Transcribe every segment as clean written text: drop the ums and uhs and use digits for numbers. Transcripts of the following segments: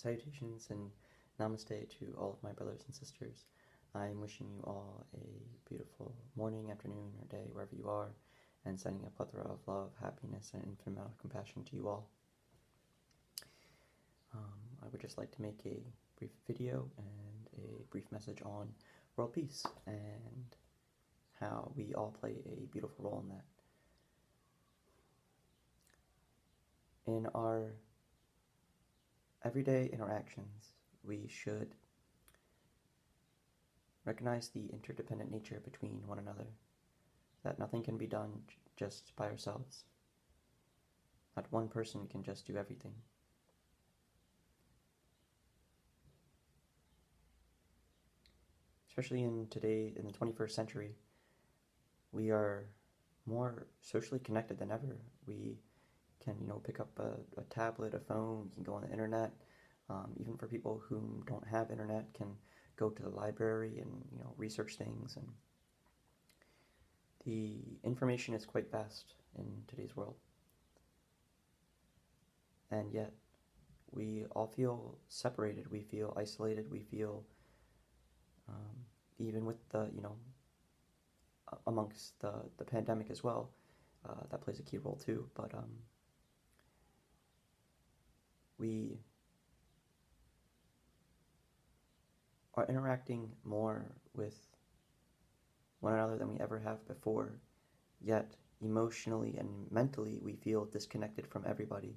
Salutations and namaste to all of my brothers and sisters. I'm wishing you all a beautiful morning, afternoon, or day, wherever you are, and sending a plethora of love, happiness, and infinite amount of compassion to you all. I would just like to make a brief video and a brief message on world peace and how we all play a beautiful role in that. In our everyday interactions, we should recognize the interdependent nature between one another, that nothing can be done just by ourselves. Not one person can just do everything. Especially in the 21st century, we are more socially connected than ever. We can, pick up a tablet, a phone, you can go on the internet. Even for people who don't have internet, can go to the library and, research things. And the information is quite vast in today's world. And yet, we all feel separated, we feel isolated, we feel, even with the, amongst the pandemic as well, that plays a key role too, but we are interacting more with one another than we ever have before, yet emotionally and mentally we feel disconnected from everybody.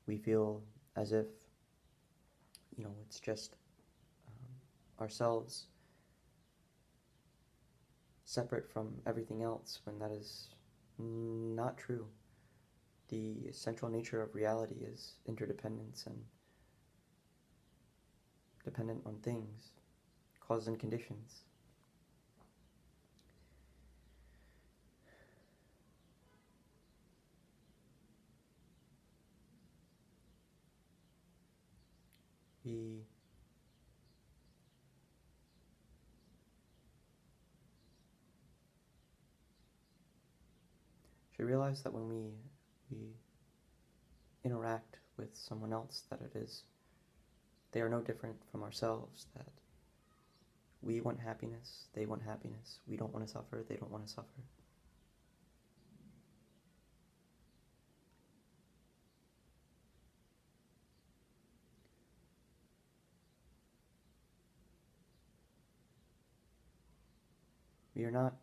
We feel as if, it's just ourselves separate from everything else, when that is not true. The central nature of reality is interdependence and dependent on things, causes and conditions. We should realize that when we interact with someone else, that they are no different from ourselves, that we want happiness, they want happiness, we don't want to suffer, they don't want to suffer. We are not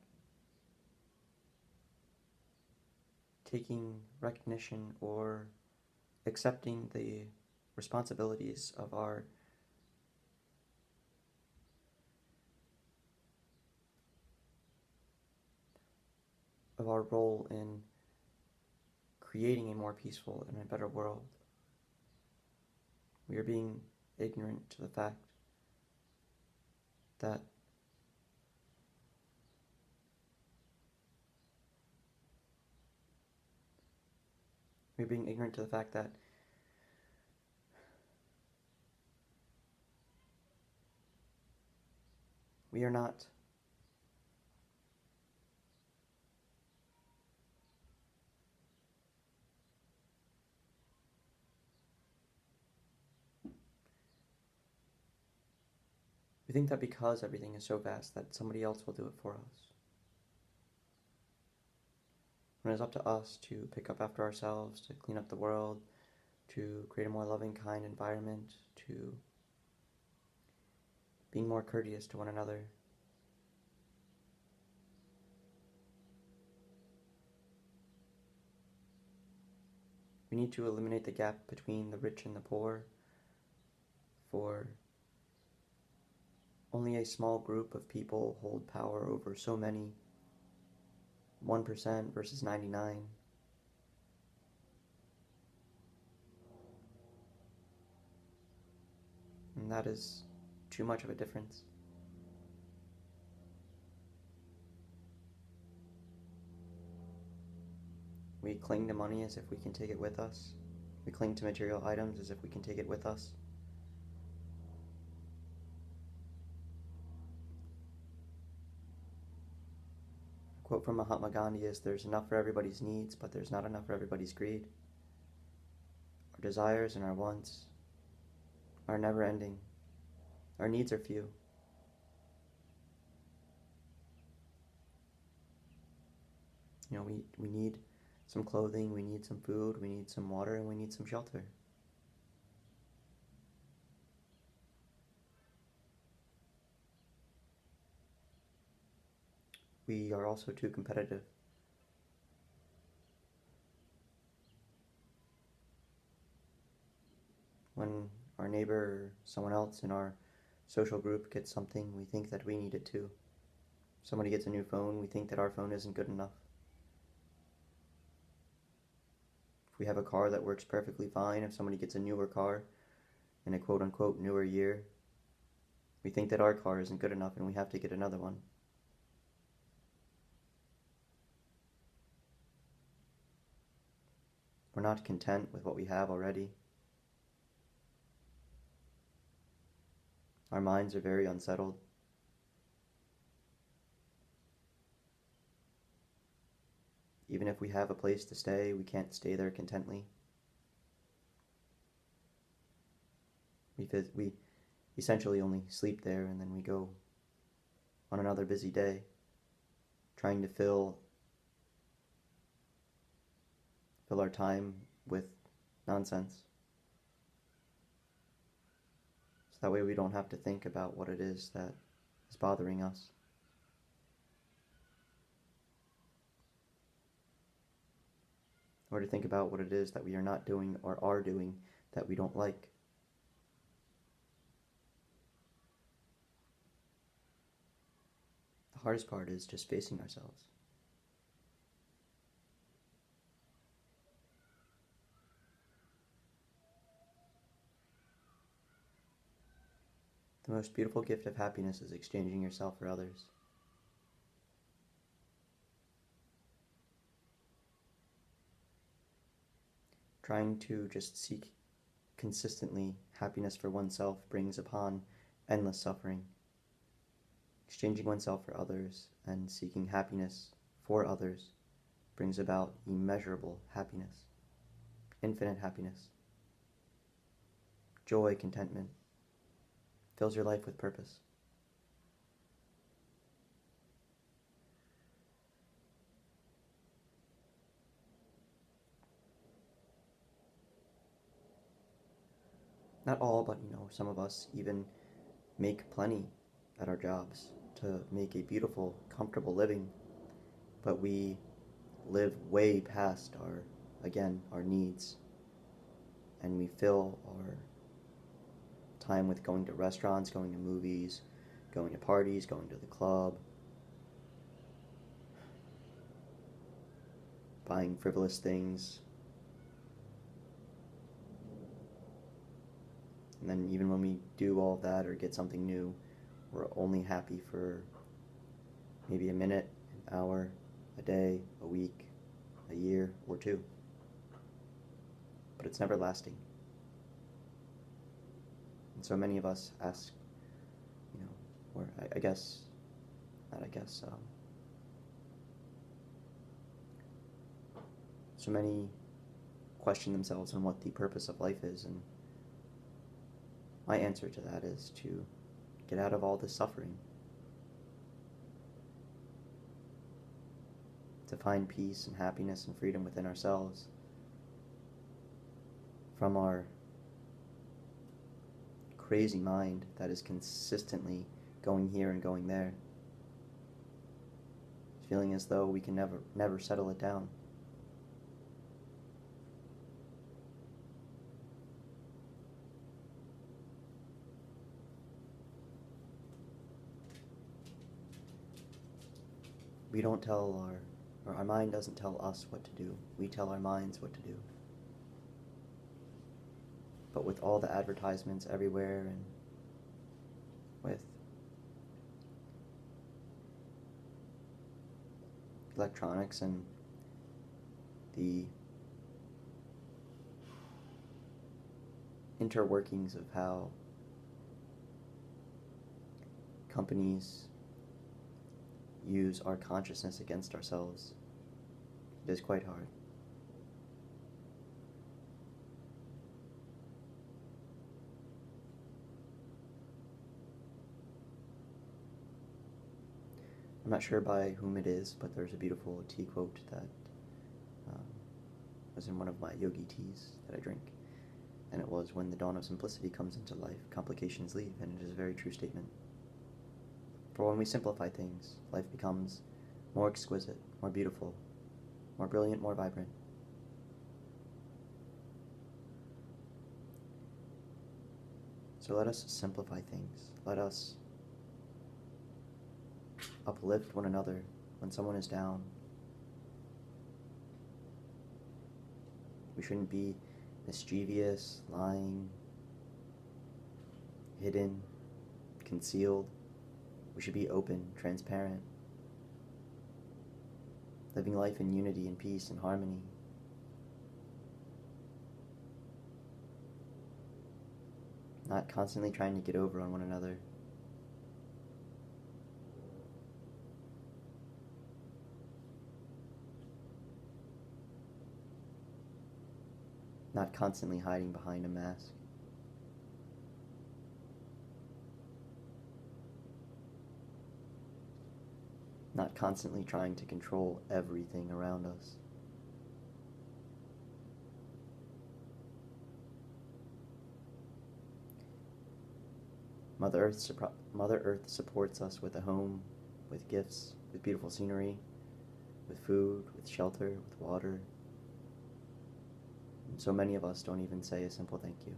taking recognition or accepting the responsibilities of our role in creating a more peaceful and a better world. We are being ignorant to the fact that we are not we think that because everything is so vast that somebody else will do it for us. When it's up to us to pick up after ourselves, to clean up the world, to create a more loving, kind environment, to being more courteous to one another. We need to eliminate the gap between the rich and the poor, for only a small group of people hold power over so many, 1% versus 99. And that is too much of a difference. We cling to money as if we can take it with us. We cling to material items as if we can take it with us. A quote from Mahatma Gandhi is, "There's enough for everybody's needs, but there's not enough for everybody's greed." Our desires and our wants are never ending. Our needs are few. We need some clothing, we need some food, we need some water, and we need some shelter. We are also too competitive. When our neighbor or someone else in our social group gets something, we think that we need it too. Somebody gets a new phone, we think that our phone isn't good enough. If we have a car that works perfectly fine, if somebody gets a newer car in a quote unquote newer year, we think that our car isn't good enough and we have to get another one. We're not content with what we have already. Our minds are very unsettled. Even if we have a place to stay, we can't stay there contently. We essentially only sleep there, and then we go on another busy day, trying to fill our time with nonsense. So that way we don't have to think about what it is that is bothering us. Or to think about what it is that we are not doing or are doing that we don't like. The hardest part is just facing ourselves. The most beautiful gift of happiness is exchanging yourself for others. Trying to just seek consistently happiness for oneself brings upon endless suffering. Exchanging oneself for others and seeking happiness for others brings about immeasurable happiness, infinite happiness, joy, contentment, fills your life with purpose. Not all, but some of us even make plenty at our jobs to make a beautiful, comfortable living, but we live way past our needs, and we fill our time with going to restaurants, going to movies, going to parties, going to the club, buying frivolous things. And then even when we do all of that or get something new, we're only happy for maybe a minute, an hour, a day, a week, a year, or two. But it's never lasting. And so many of us ask, or I guess, not I guess, so many question themselves on what the purpose of life is, and my answer to that is to get out of all this suffering, to find peace and happiness and freedom within ourselves from our crazy mind that is consistently going here and going there, feeling as though we can never settle it down. We don't tell our mind doesn't tell us what to do. We tell our minds what to do. But with all the advertisements everywhere and with electronics and the interworkings of how companies use our consciousness against ourselves, it is quite hard. I'm not sure by whom it is, but there's a beautiful tea quote that um, was in one of my yogi teas that I drink. And it was, when the dawn of simplicity comes into life, complications leave, and it is a very true statement. For when we simplify things, life becomes more exquisite, more beautiful, more brilliant, more vibrant. So let us simplify things. Let us uplift one another when someone is down. We shouldn't be mischievous, lying, hidden, concealed. We should be open, transparent, living life in unity and peace and harmony. Not constantly trying to get over on one another. Not constantly hiding behind a mask. Not constantly trying to control everything around us. Mother Earth supports us with a home, with gifts, with beautiful scenery, with food, with shelter, with water. And so many of us don't even say a simple thank you.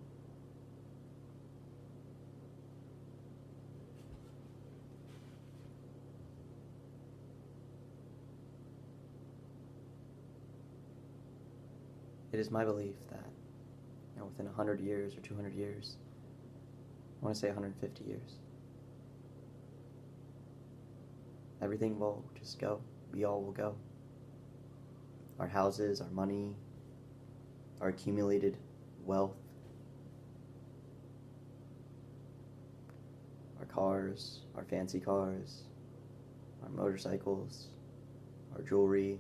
It is my belief that, within 100 years or 200 years, I want to say 150 years, everything will just go. We all will go. Our houses, our money, our accumulated wealth, our cars, our fancy cars, our motorcycles, our jewelry,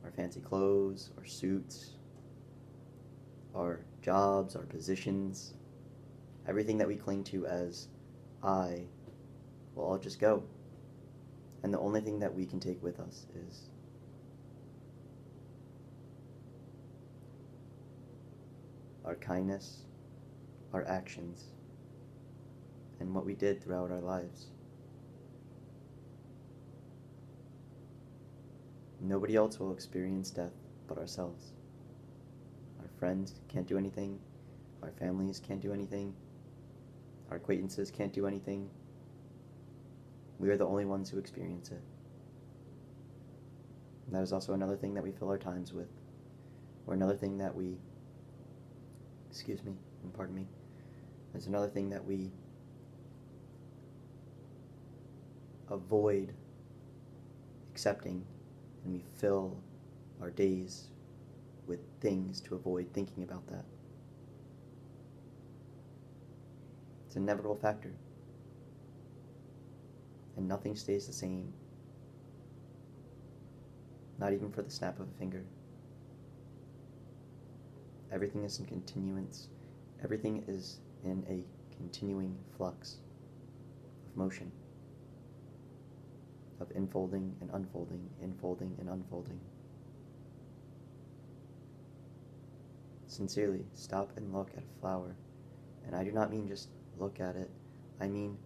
our fancy clothes, our suits, our jobs, our positions, everything that we cling to as I will all just go. And the only thing that we can take with us is our kindness, our actions, and what we did throughout our lives. Nobody else will experience death but ourselves. Our friends can't do anything. Our families can't do anything. Our acquaintances can't do anything. We are the only ones who experience it. And that is also another thing that we fill our times with, or another thing that we, pardon me, there's another thing that we avoid accepting, and we fill our days with things to avoid thinking about that. It's an inevitable factor. And nothing stays the same, not even for the snap of a finger. Everything is in continuance. Everything is in a continuing flux of motion, of enfolding and unfolding, enfolding and unfolding. Sincerely, stop and look at a flower. And I do not mean just look at it. I mean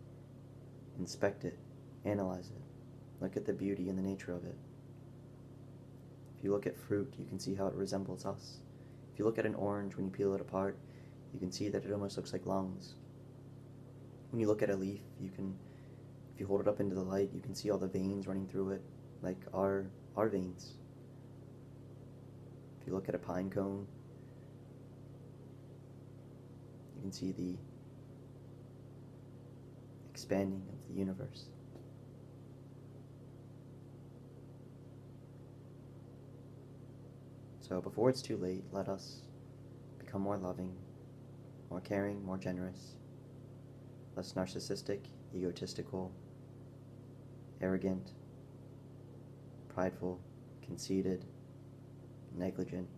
inspect it, analyze it, look at the beauty and the nature of it. If you look at fruit, you can see how it resembles us. If you look at an orange, when you peel it apart, you can see that it almost looks like lungs. When you look at a leaf, if you hold it up into the light, you can see all the veins running through it, like our veins. If you look at a pine cone, you can see the expanding of the universe. So before it's too late, let us become more loving, more caring, more generous, less narcissistic, egotistical, arrogant, prideful, conceited, negligent.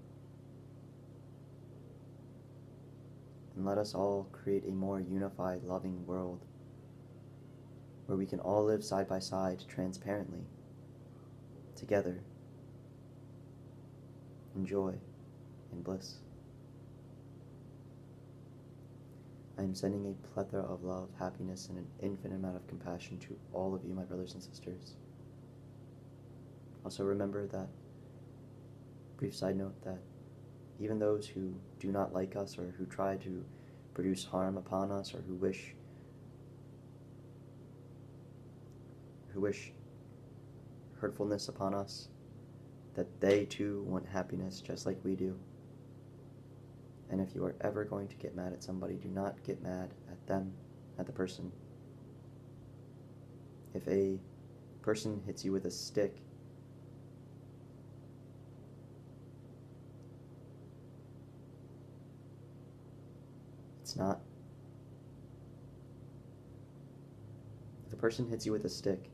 And let us all create a more unified, loving world where we can all live side by side transparently, together, in joy and bliss. I am sending a plethora of love, happiness, and an infinite amount of compassion to all of you, my brothers and sisters. Also remember that, brief side note, that even those who do not like us or who try to produce harm upon us or who wish hurtfulness upon us, that they too want happiness just like we do. And if you are ever going to get mad at somebody, do not get mad at them, at the person. If a person hits you with a stick, it's not. If a person hits you with a stick,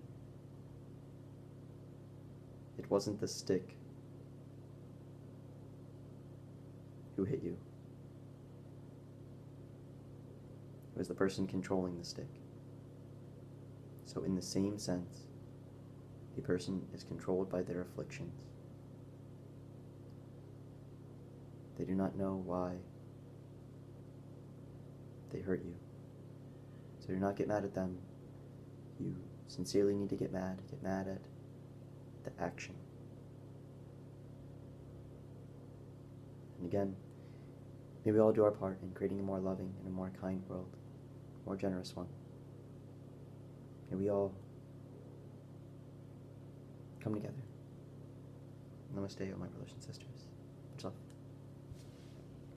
it wasn't the stick who hit you. It was the person controlling the stick. So in the same sense, a person is controlled by their afflictions. They do not know why they hurt you. So do not get mad at them. You sincerely need to get mad at the action. And again, may we all do our part in creating a more loving and a more kind world, a more generous one. May we all come together. Namaste, all my brothers and sisters.